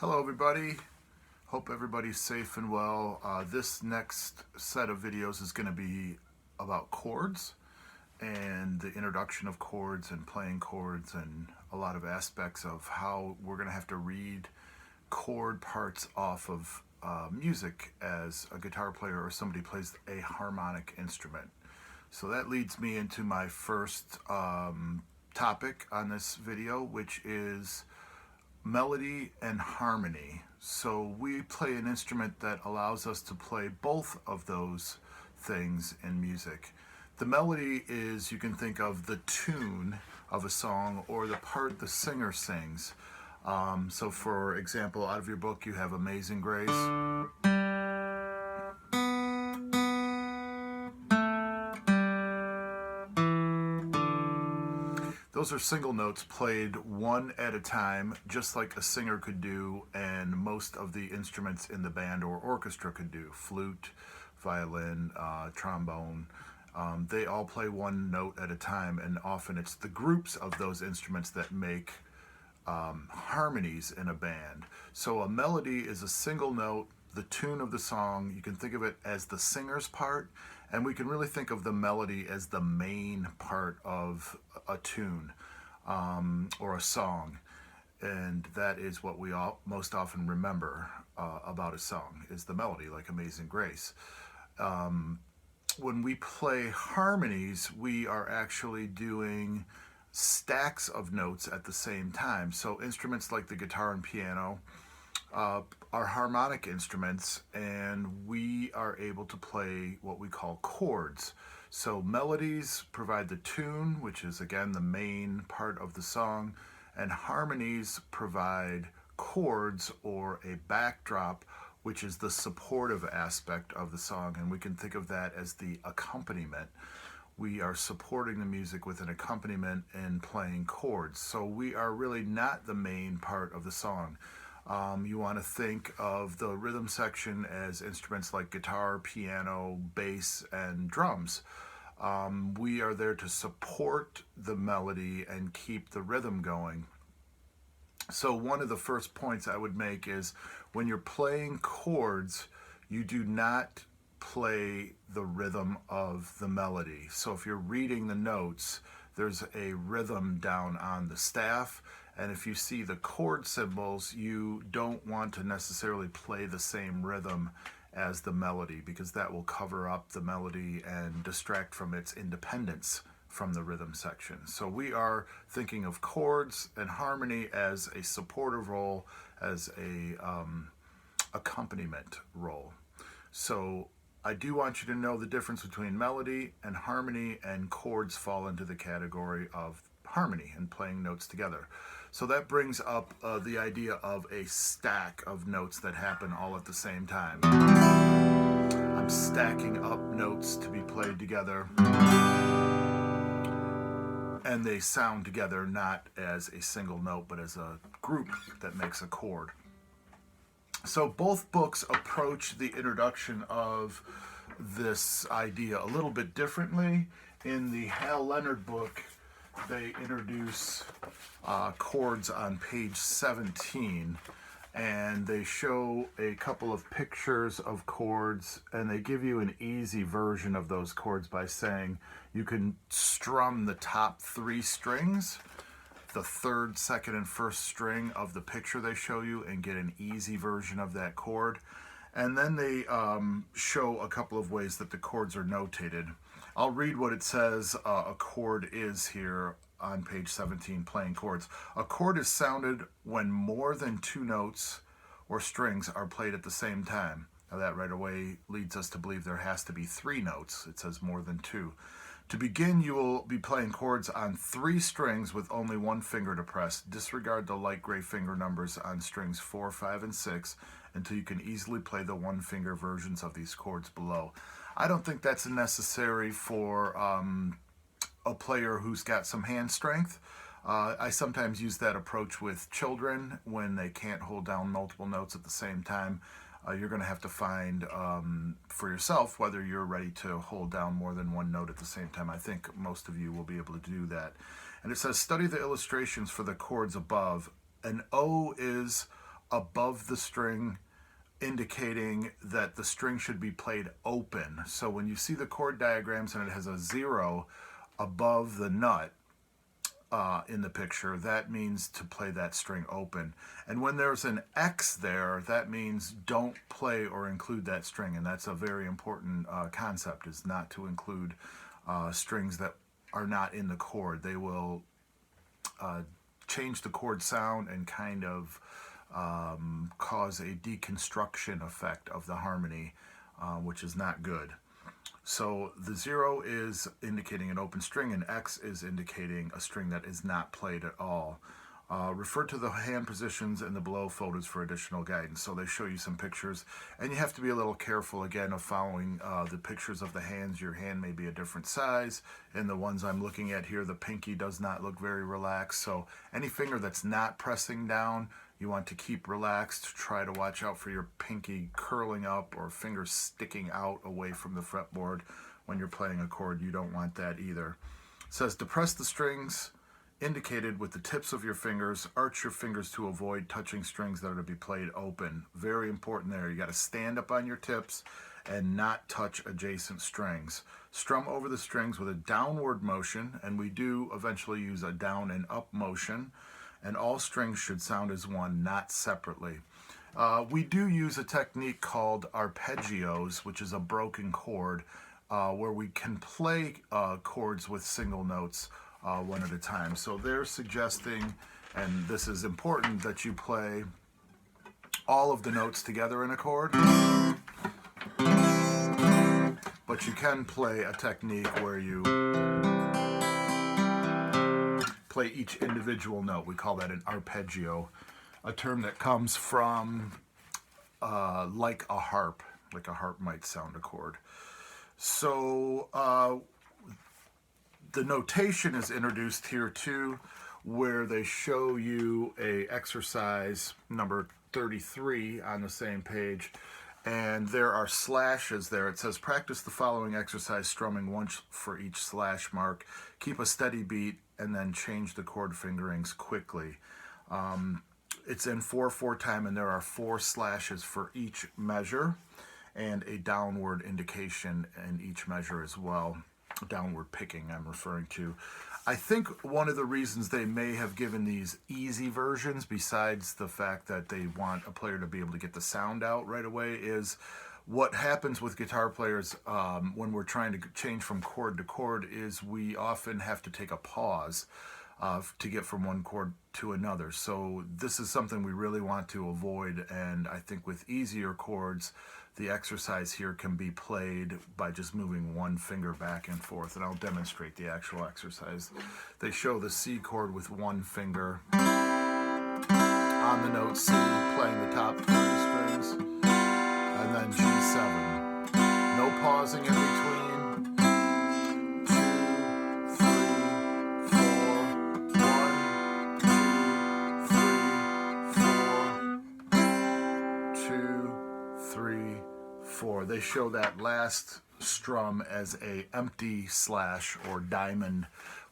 Hello everybody, hope everybody's safe and well. This next set of videos is going to be about chords and the introduction of chords and playing chords and a lot of aspects of how we're going to have to read chord parts off of music as a guitar player or somebody plays a harmonic instrument. So that leads me into my first topic on this video, which is melody and harmony. So we play an instrument that allows us to play both of those things in music. The melody is, you can think of the tune of a song or the part the singer sings. So for example, out of your book you have Amazing Grace. Those are single notes played one at a time, just like a singer could do, and most of the instruments in the band or orchestra could do. Flute, violin, trombone, they all play one note at a time, and often it's the groups of those instruments that make harmonies in a band. So a melody is a single note, the tune of the song. You can think of it as the singer's part, and we can really think of the melody as the main part of a tune or a song. And that is what we all most often remember about a song, is the melody, like Amazing Grace. When we play harmonies, we are actually doing stacks of notes at the same time. So instruments like the guitar and piano are harmonic instruments, and we are able to play what we call chords. So melodies provide the tune, which is again the main part of the song, and harmonies provide chords or a backdrop, which is the supportive aspect of the song, and we can think of that as the accompaniment. We are supporting the music with an accompaniment and playing chords. So we are really not the main part of the song. You want to think of the rhythm section as instruments like guitar, piano, bass, and drums. We are there to support the melody and keep the rhythm going. So one of the first points I would make is when you're playing chords, you do not play the rhythm of the melody. So if you're reading the notes, there's a rhythm down on the staff, and if you see the chord symbols, you don't want to necessarily play the same rhythm as the melody, because that will cover up the melody and distract from its independence from the rhythm section. So we are thinking of chords and harmony as a supportive role, as a accompaniment role. So I do want you to know the difference between melody and harmony, and chords fall into the category of harmony and playing notes together. So that brings up the idea of a stack of notes that happen all at the same time. I'm stacking up notes to be played together, and they sound together not as a single note but as a group that makes a chord. So both books approach the introduction of this idea a little bit differently. In the Hal Leonard book, they introduce chords on page 17, and they show a couple of pictures of chords, and they give you an easy version of those chords by saying you can strum the top 3 strings, the third, second, and first string of the picture they show you, and get an easy version of that chord. And then they show a couple of ways that the chords are notated. I'll read what it says a chord is here on page 17, playing chords. A chord is sounded when more than 2 notes or strings are played at the same time. Now that right away leads us to believe there has to be 3 notes. It says more than 2. To begin, you will be playing chords on 3 strings with only 1 finger to press. Disregard the light gray finger numbers on strings 4, 5, and 6 until you can easily play the 1 finger versions of these chords below. I don't think that's necessary for a player who's got some hand strength. I sometimes use that approach with children when they can't hold down multiple notes at the same time. You're going to have to find for yourself whether you're ready to hold down more than 1 note at the same time. I think most of you will be able to do that. And it says, study the illustrations for the chords above. An O is above the string, indicating that the string should be played open. So when you see the chord diagrams and it has a 0 above the nut in the picture, that means to play that string open. And when there's an X there, that means don't play or include that string. And that's a very important concept, is not to include strings that are not in the chord. They will change the chord sound and kind of cause a deconstruction effect of the harmony, which is not good. So the 0 is indicating an open string, and X is indicating a string that is not played at all. Refer to the hand positions in the below photos for additional guidance. So they show you some pictures, and you have to be a little careful again of following the pictures of the hands. Your hand may be a different size. In the ones I'm looking at here, the pinky does not look very relaxed. So any finger that's not pressing down, you want to keep relaxed. Try to watch out for your pinky curling up or fingers sticking out away from the fretboard when you're playing a chord. You don't want that either. It says depress the strings indicated with the tips of your fingers. Arch your fingers to avoid touching strings that are to be played open. Very important there. You got to stand up on your tips and not touch adjacent strings. Strum over the strings with a downward motion, and we do eventually use a down and up motion. And all strings should sound as one, not separately. We do use a technique called arpeggios, which is a broken chord, where we can play chords with single notes one at a time. So they're suggesting, and this is important, that you play all of the notes together in a chord. But you can play a technique where you play each individual note. We call that an arpeggio, a term that comes from like a harp might sound a chord. So the notation is introduced here too, where they show you a exercise number 33 on the same page, and there are slashes there. It says practice the following exercise, strumming once for each slash mark. Keep a steady beat and then change the chord fingerings quickly. It's in 4/4 time, and there are 4 slashes for each measure and a downward indication in each measure as well. Downward picking I'm referring to. I think one of the reasons they may have given these easy versions, besides the fact that they want a player to be able to get the sound out right away, is what happens with guitar players when we're trying to change from chord to chord is we often have to take a pause to get from one chord to another. So this is something we really want to avoid, and I think with easier chords, the exercise here can be played by just moving one finger back and forth, and I'll demonstrate the actual exercise. They show the C chord with one finger on the note C, playing the top 3 strings, and then G7. No pausing in between. 2, 3, 4, 1, 2, 3, 4, 2, 3, 4. They show that last strum as a empty slash or diamond,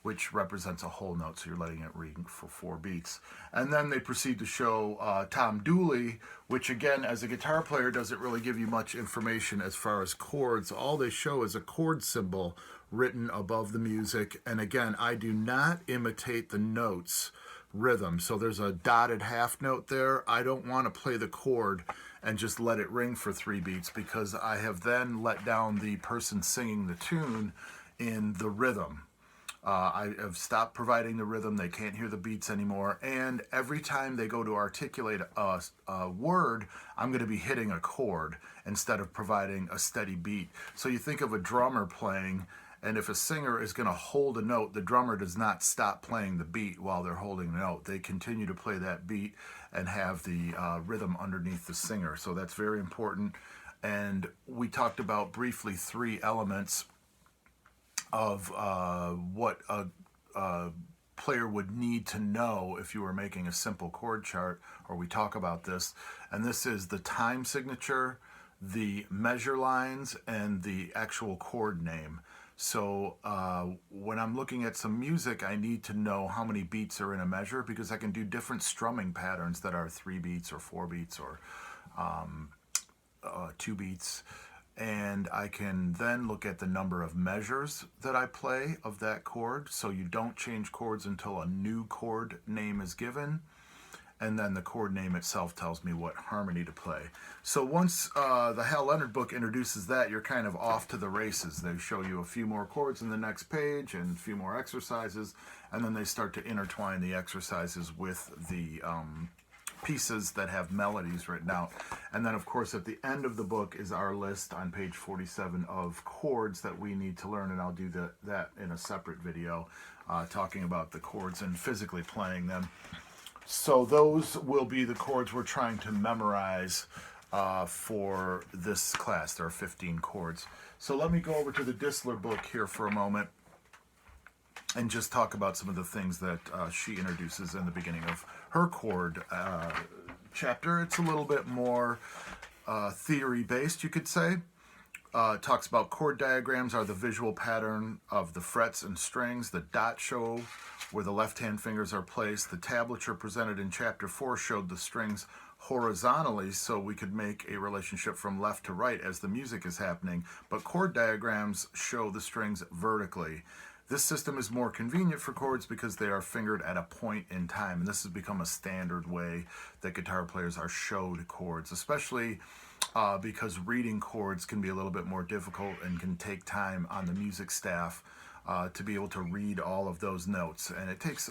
which represents a whole note, so you're letting it ring for 4 beats. And then they proceed to show Tom Dooley, which again, as a guitar player, doesn't really give you much information as far as chords. All they show is a chord symbol written above the music. And again, I do not imitate the notes rhythm. So there's a dotted half note there. I don't want to play the chord and just let it ring for 3 beats, because I have then let down the person singing the tune in the rhythm. I have stopped providing the rhythm. They can't hear the beats anymore. And every time they go to articulate a word, I'm going to be hitting a chord instead of providing a steady beat. So you think of a drummer playing, and if a singer is going to hold a note, the drummer does not stop playing the beat while they're holding the note. They continue to play that beat and have the rhythm underneath the singer. So that's very important. And we talked about briefly 3 elements of what a player would need to know if you were making a simple chord chart, or we talk about this. And this is the time signature, the measure lines, and the actual chord name. So when I'm looking at some music, I need to know how many beats are in a measure, because I can do different strumming patterns that are 3 beats or 4 beats or 2 beats. And I can then look at the number of measures that I play of that chord. So you don't change chords until a new chord name is given. And then the chord name itself tells me what harmony to play. So once the Hal Leonard book introduces that, you're kind of off to the races. They show you a few more chords in the next page and a few more exercises, and then they start to intertwine the exercises with the pieces that have melodies written out. And then, of course, at the end of the book is our list on page 47 of chords that we need to learn, and I'll do that in a separate video talking about the chords and physically playing them. So those will be the chords we're trying to memorize for this class. There are 15 chords. So let me go over to the Distler book here for a moment and just talk about some of the things that she introduces in the beginning of her chord chapter. It's a little bit more theory-based, you could say. It talks about chord diagrams are the visual pattern of the frets and strings. The dots show where the left-hand fingers are placed. The tablature presented in Chapter 4 showed the strings horizontally, so we could make a relationship from left to right as the music is happening. But chord diagrams show the strings vertically. This system is more convenient for chords because they are fingered at a point in time. And this has become a standard way that guitar players are showed chords, especially because reading chords can be a little bit more difficult and can take time on the music staff to be able to read all of those notes. And it takes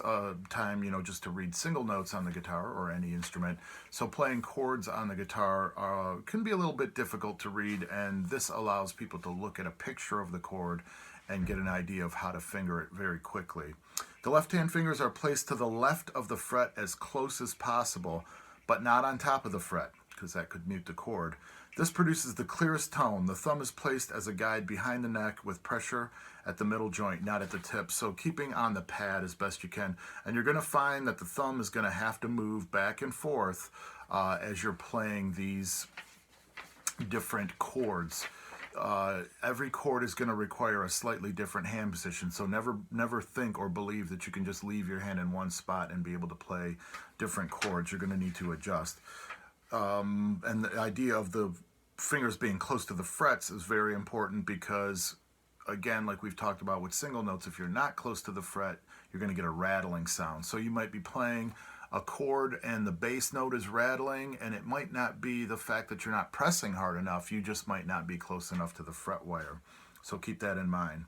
time, just to read single notes on the guitar or any instrument. So playing chords on the guitar can be a little bit difficult to read, and this allows people to look at a picture of the chord and get an idea of how to finger it very quickly. The left-hand fingers are placed to the left of the fret as close as possible, but not on top of the fret, because that could mute the chord. This produces the clearest tone. The thumb is placed as a guide behind the neck with pressure at the middle joint, not at the tip. So keeping on the pad as best you can. And you're going to find that the thumb is going to have to move back and forth as you're playing these different chords. Every chord is going to require a slightly different hand position, so never think or believe that you can just leave your hand in one spot and be able to play different chords. You're going to need to adjust. And the idea of the fingers being close to the frets is very important because, again, like we've talked about with single notes, if you're not close to the fret, you're going to get a rattling sound. So you might be playing a chord and the bass note is rattling, and it might not be the fact that you're not pressing hard enough. You just might not be close enough to the fret wire. So keep that in mind.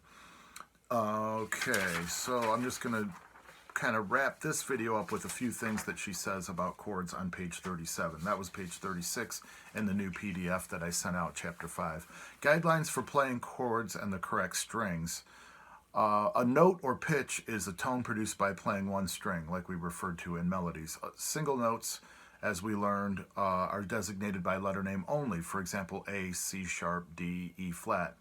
Okay, so I'm just going to kind of wrap this video up with a few things that she says about chords on page 37. That was page 36 in the new PDF that I sent out, Chapter 5. Guidelines for playing chords and the correct strings. A note or pitch is a tone produced by playing one string, like we referred to in melodies. Single notes, as we learned, are designated by letter name only. For example, A, C sharp, D, E flat.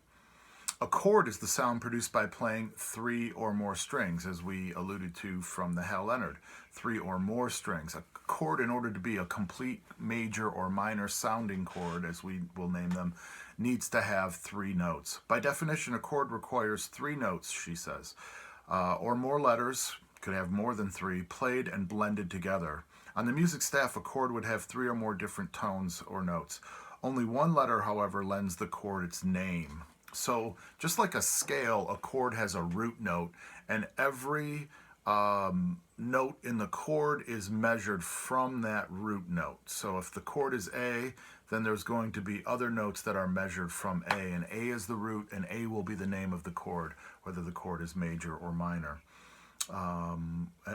A chord is the sound produced by playing 3 or more strings, as we alluded to from the Hal Leonard. 3 or more strings. A chord, in order to be a complete major or minor sounding chord, as we will name them, needs to have 3 notes. By definition, a chord requires 3 notes, she says, or more letters, could have more than 3, played and blended together. On the music staff, a chord would have 3 or more different tones or notes. Only one letter, however, lends the chord its name. So just like a scale, a chord has a root note, and every note in the chord is measured from that root note. So if the chord is A, then there's going to be other notes that are measured from A, and A is the root, and A will be the name of the chord, whether the chord is major or minor,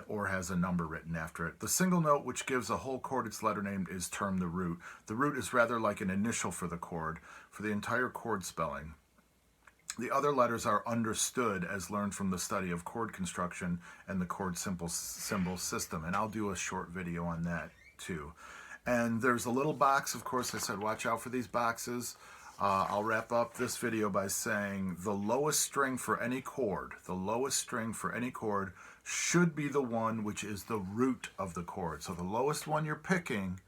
or has a number written after it. The single note, which gives a whole chord its letter name, is termed the root. The root is rather like an initial for the chord, for the entire chord spelling. The other letters are understood as learned from the study of chord construction and the chord symbol system, and I'll do a short video on that too. And there's a little box, of course, I said watch out for these boxes. I'll wrap up this video by saying the lowest string for any chord, should be the one which is the root of the chord. So the lowest one you're picking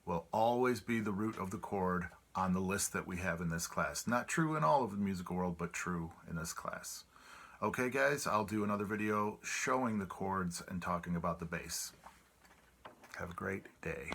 will always be the root of the chord on the list that we have in this class. Not true in all of the musical world, but true in this class. Okay, guys, I'll do another video showing the chords and talking about the bass. Have a great day.